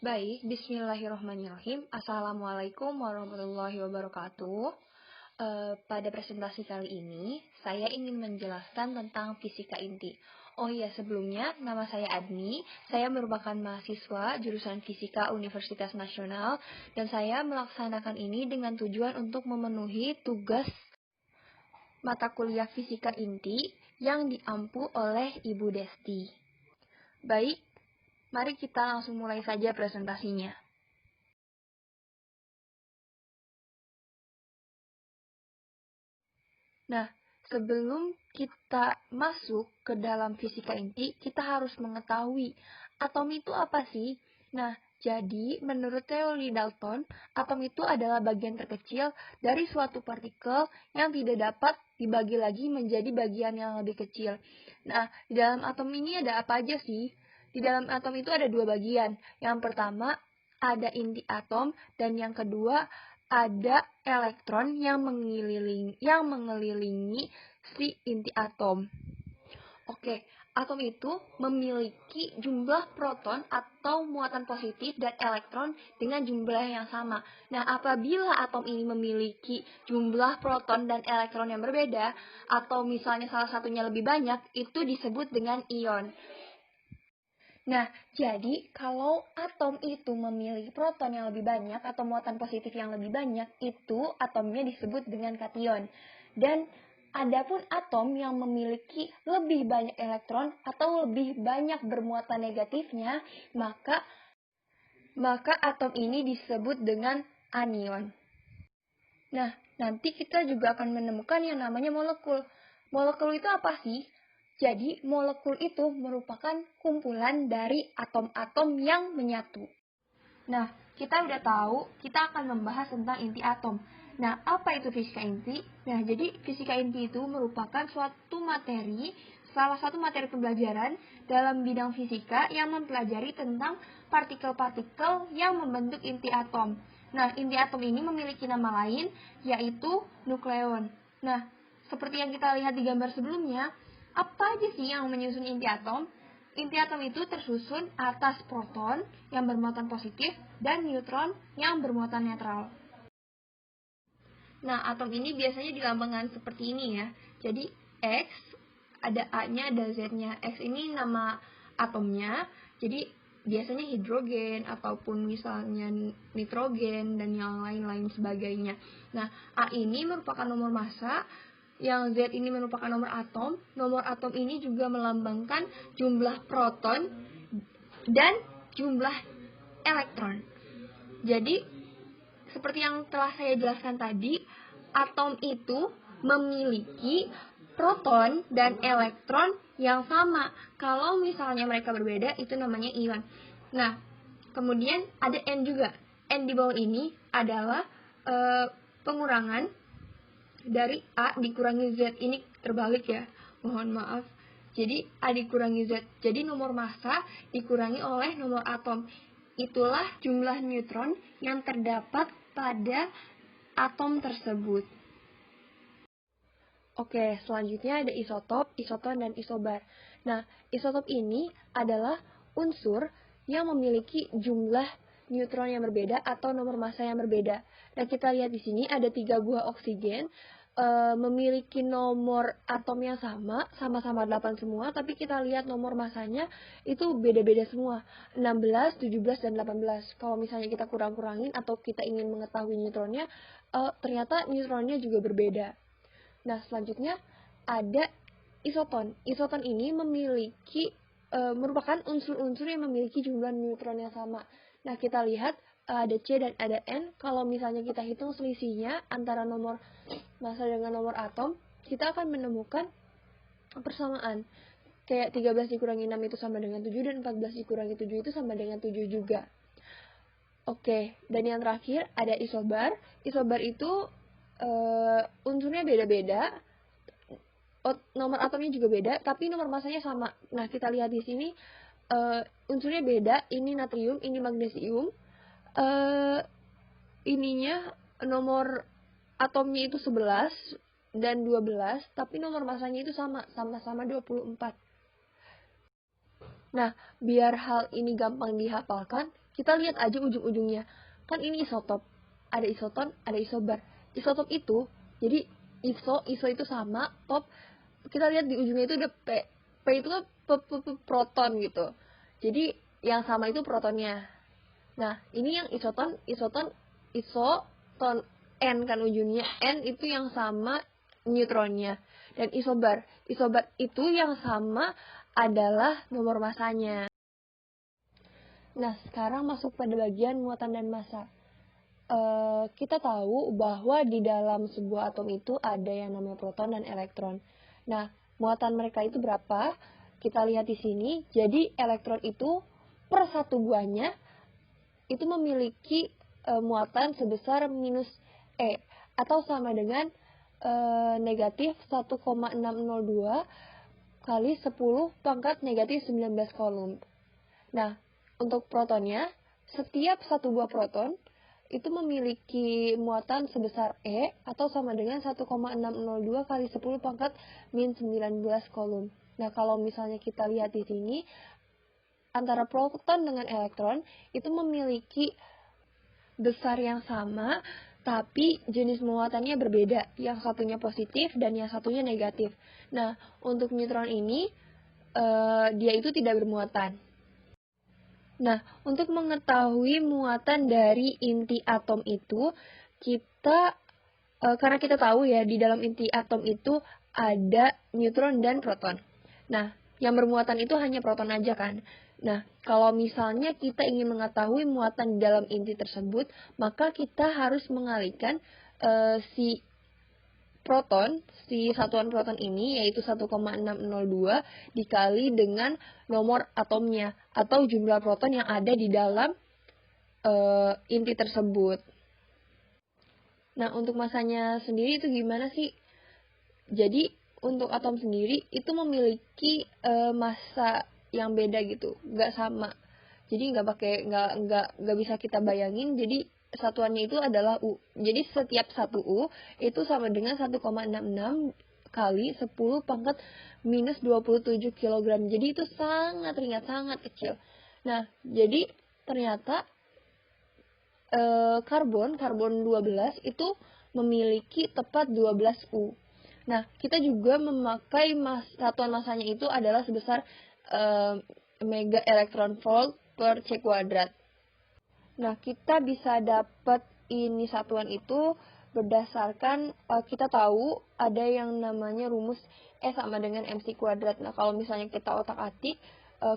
Baik, bismillahirrahmanirrahim. Assalamualaikum warahmatullahi wabarakatuh. Pada presentasi kali ini, saya ingin menjelaskan tentang fisika inti. Oh iya, sebelumnya, nama saya Adni. Saya merupakan mahasiswa jurusan Fisika Universitas Nasional, dan saya melaksanakan ini dengan tujuan untuk memenuhi tugas mata kuliah fisika inti yang diampu oleh Ibu Desti. Baik, mari kita langsung mulai saja presentasinya. Nah, sebelum kita masuk ke dalam fisika inti, kita harus mengetahui atom itu apa sih? Nah, jadi menurut teori Dalton, atom itu adalah bagian terkecil dari suatu partikel yang tidak dapat dibagi lagi menjadi bagian yang lebih kecil. Nah, di dalam atom ini ada apa aja sih? Di dalam atom itu ada dua bagian. Yang pertama, ada inti atom, dan yang kedua ada elektron yang mengelilingi si inti atom. Oke, atom itu memiliki jumlah proton atau muatan positif dan elektron dengan jumlah yang sama. Nah, apabila atom ini memiliki jumlah proton dan elektron yang berbeda, atau misalnya salah satunya lebih banyak, itu disebut dengan ion. Nah, jadi kalau atom itu memiliki proton yang lebih banyak atau muatan positif yang lebih banyak, itu atomnya disebut dengan kation. Dan adapun atom yang memiliki lebih banyak elektron atau lebih banyak bermuatan negatifnya, maka atom ini disebut dengan anion. Nah, nanti kita juga akan menemukan yang namanya molekul. Molekul itu apa sih? Jadi, molekul itu merupakan kumpulan dari atom-atom yang menyatu. Nah, kita udah tahu, kita akan membahas tentang inti atom. Nah, apa itu fisika inti? Nah, jadi fisika inti itu merupakan salah satu materi pembelajaran dalam bidang fisika yang mempelajari tentang partikel-partikel yang membentuk inti atom. Nah, inti atom ini memiliki nama lain, yaitu nukleon. Nah, seperti yang kita lihat di gambar sebelumnya, apa aja sih yang menyusun inti atom? Inti atom itu tersusun atas proton yang bermuatan positif dan neutron yang bermuatan netral. Nah, atom ini biasanya dilambangkan seperti ini ya. Jadi X, ada A-nya, ada Z-nya. X ini nama atomnya. Jadi biasanya hidrogen ataupun misalnya nitrogen dan yang lain-lain sebagainya. Nah, A ini merupakan nomor massa, yang Z ini merupakan nomor atom. Nomor atom ini juga melambangkan jumlah proton dan jumlah elektron. Jadi, seperti yang telah saya jelaskan tadi, atom itu memiliki proton dan elektron yang sama. Kalau misalnya mereka berbeda, itu namanya ion. Nah, kemudian ada N juga. N di bawah ini adalah pengurangan dari A dikurangi Z. Ini terbalik ya, mohon maaf. Jadi A dikurangi Z. Jadi nomor massa dikurangi oleh nomor atom. Itulah jumlah neutron yang terdapat pada atom tersebut. Oke, selanjutnya ada isotop, isoton, dan isobar. Nah, isotop ini adalah unsur yang memiliki jumlah neutron yang berbeda atau nomor massa yang berbeda. Nah, kita lihat di sini ada 3 buah oksigen, memiliki nomor atom yang sama-sama 8 semua, tapi kita lihat nomor massanya itu beda-beda semua, 16, 17, dan 18. Kalau misalnya kita kurang-kurangin atau kita ingin mengetahui neutronnya, ternyata neutronnya juga berbeda. Nah, selanjutnya ada isoton. Isoton ini merupakan unsur-unsur yang memiliki jumlah neutron yang sama. Nah, kita lihat ada C dan ada N. Kalau misalnya kita hitung selisihnya antara nomor massa dengan nomor atom, kita akan menemukan persamaan. Kayak 13 dikurangi 6 itu sama dengan 7, dan 14 dikurangi 7 itu sama dengan 7 juga. Oke, dan yang terakhir ada isobar. Isobar itu unsurnya beda-beda, nomor atomnya juga beda, tapi nomor massanya sama. Nah, kita lihat di sini unsurnya beda, ini natrium, ini magnesium. Ininya nomor atomnya itu 11 dan 12, tapi nomor massanya itu sama-sama 24. Nah, biar hal ini gampang dihafalkan, kita lihat aja ujung-ujungnya. Kan ini isotop, ada isoton, ada isobar. Isotop itu, jadi iso itu sama, top, kita lihat di ujungnya itu ada P. P itu kan proton gitu. Jadi yang sama itu protonnya. Nah, ini yang isoton, isoton N kan ujungnya. N itu yang sama neutronnya. Dan isobar itu yang sama adalah nomor masanya. Nah, sekarang masuk pada bagian muatan dan massa. Kita tahu bahwa di dalam sebuah atom itu ada yang namanya proton dan elektron. Nah, muatan mereka itu berapa? Kita lihat di sini. Jadi, elektron itu per satu buahnya itu memiliki muatan sebesar minus E, atau sama dengan negatif 1,602 kali 10 pangkat negatif 19 kolom. Nah, untuk protonnya, setiap satu buah proton itu memiliki muatan sebesar E atau sama dengan 1,602 kali 10 pangkat min 19 kolom. Nah, kalau misalnya kita lihat di sini, antara proton dengan elektron itu memiliki besar yang sama, tapi jenis muatannya berbeda. Yang satunya positif dan yang satunya negatif. Nah, untuk neutron ini, dia itu tidak bermuatan. Nah, untuk mengetahui muatan dari inti atom itu, karena kita tahu ya, di dalam inti atom itu ada neutron dan proton. Nah, yang bermuatan itu hanya proton aja kan. Nah, kalau misalnya kita ingin mengetahui muatan di dalam inti tersebut, maka kita harus mengalihkan si satuan proton ini, yaitu 1,602 dikali dengan nomor atomnya, atau jumlah proton yang ada di dalam inti tersebut. Nah, untuk masanya sendiri itu gimana sih? Jadi, untuk atom sendiri itu memiliki massa yang beda gitu, nggak sama. Jadi nggak bisa kita bayangin. Jadi satuannya itu adalah U. Jadi setiap satu U itu sama dengan 1,66 kali 10 pangkat minus 27 kg. Jadi itu sangat ringan, sangat kecil. Nah, jadi ternyata karbon 12 itu memiliki tepat 12 U. Nah, kita juga memakai satuan masanya itu adalah sebesar mega elektron volt per C kuadrat. Nah, kita bisa dapat ini satuan itu berdasarkan kita tahu ada yang namanya rumus E sama dengan mc kuadrat. Nah, kalau misalnya kita otak-atik,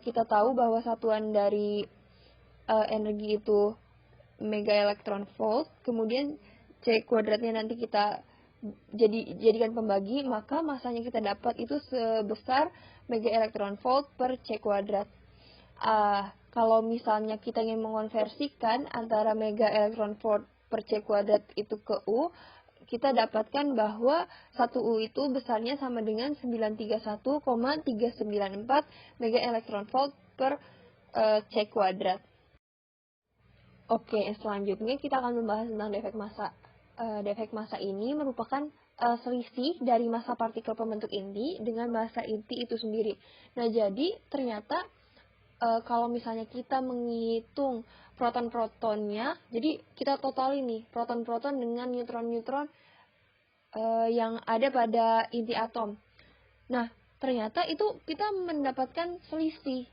kita tahu bahwa satuan dari energi itu mega elektron volt, kemudian C kuadratnya nanti kita jadikan pembagi, maka masanya kita dapat itu sebesar mega elektron volt per C kuadrat. Kalau misalnya kita ingin mengonversikan antara mega elektron volt per C kuadrat itu ke U, kita dapatkan bahwa 1 U itu besarnya sama dengan 931,394 mega elektron volt per C kuadrat. Oke, selanjutnya kita akan membahas tentang defek massa. Defek massa ini merupakan selisih dari massa partikel pembentuk inti dengan massa inti itu sendiri. Nah, jadi ternyata kalau misalnya kita menghitung proton-protonnya, jadi kita total ini proton-proton dengan neutron-neutron yang ada pada inti atom. Nah, ternyata itu kita mendapatkan selisih.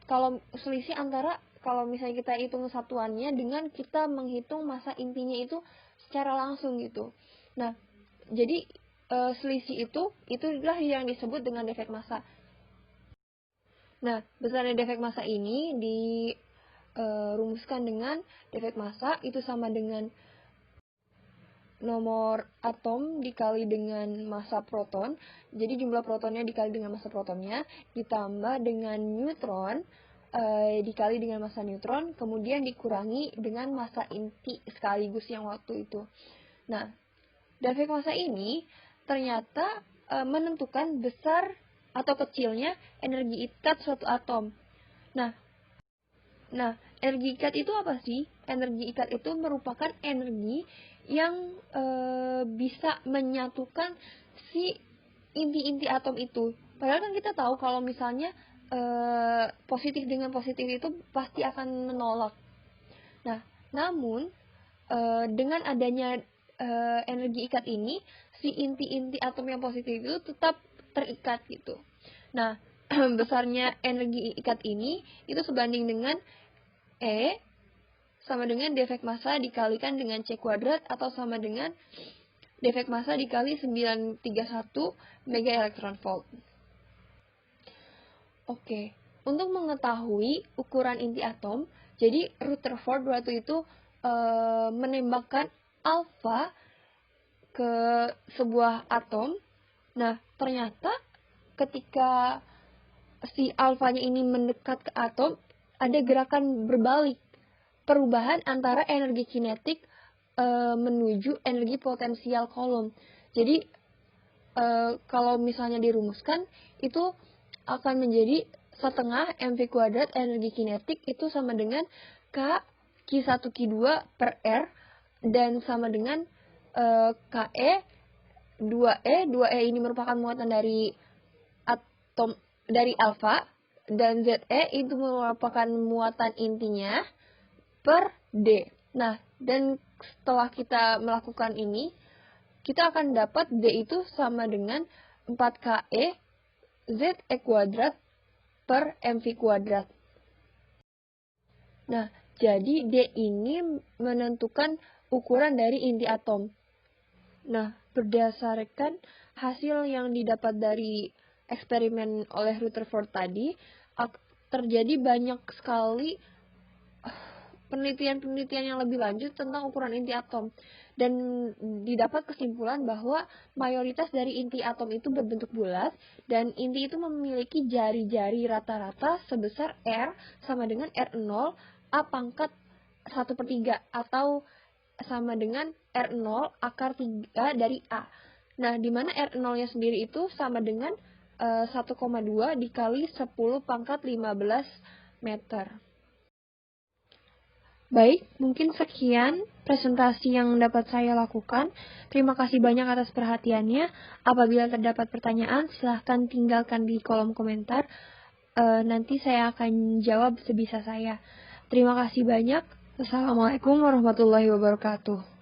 Kalau selisih antara kalau misalnya kita hitung satuannya dengan kita menghitung massa intinya itu secara langsung gitu. Nah, jadi selisih itulah yang disebut dengan defek massa. Nah, besarnya defek massa ini dirumuskan dengan defek massa itu sama dengan nomor atom dikali dengan massa proton. Jadi jumlah protonnya dikali dengan massa protonnya ditambah dengan neutron dikali dengan massa neutron, kemudian dikurangi dengan massa inti sekaligus yang waktu itu. Nah, defek massa ini ternyata menentukan besar atau kecilnya energi ikat suatu atom. Nah, energi ikat itu apa sih? Energi ikat itu merupakan energi yang bisa menyatukan si inti-inti atom itu. Padahal kan kita tahu kalau misalnya positif dengan positif itu pasti akan menolak. Nah, namun dengan adanya energi ikat ini, si inti-inti atom yang positif itu tetap terikat gitu. Nah, besarnya energi ikat ini itu sebanding dengan E sama dengan defek massa dikalikan dengan C kuadrat atau sama dengan defek massa dikali 931 mega elektron volt. Oke, untuk mengetahui ukuran inti atom, jadi Rutherford waktu itu menembakkan alfa ke sebuah atom. Nah, ternyata ketika si alfanya ini mendekat ke atom, ada gerakan berbalik, perubahan antara energi kinetik menuju energi potensial kolom. Jadi kalau misalnya dirumuskan, itu akan menjadi setengah mv kuadrat energi kinetik itu sama dengan K Q1 Q2 per R dan sama dengan KE 2E. 2E ini merupakan muatan dari atom dari alfa dan ZE itu merupakan muatan intinya per D. Nah, dan setelah kita melakukan ini, kita akan dapat D itu sama dengan 4KE ZE kuadrat per MV kuadrat. Nah, jadi D ini menentukan ukuran dari inti atom. Nah, berdasarkan hasil yang didapat dari eksperimen oleh Rutherford tadi, terjadi banyak sekali penelitian-penelitian yang lebih lanjut tentang ukuran inti atom. Dan didapat kesimpulan bahwa mayoritas dari inti atom itu berbentuk bulat, dan inti itu memiliki jari-jari rata-rata sebesar R sama dengan R0 A pangkat 1/3 atau sama dengan R0 akar 3 dari A. Nah, di mana R0-nya sendiri itu sama dengan 1,2 dikali 10 pangkat 15 meter. Baik, mungkin sekian presentasi yang dapat saya lakukan. Terima kasih banyak atas perhatiannya. Apabila terdapat pertanyaan, silahkan tinggalkan di kolom komentar. Nanti saya akan jawab sebisa saya. Terima kasih banyak. Wassalamualaikum warahmatullahi wabarakatuh.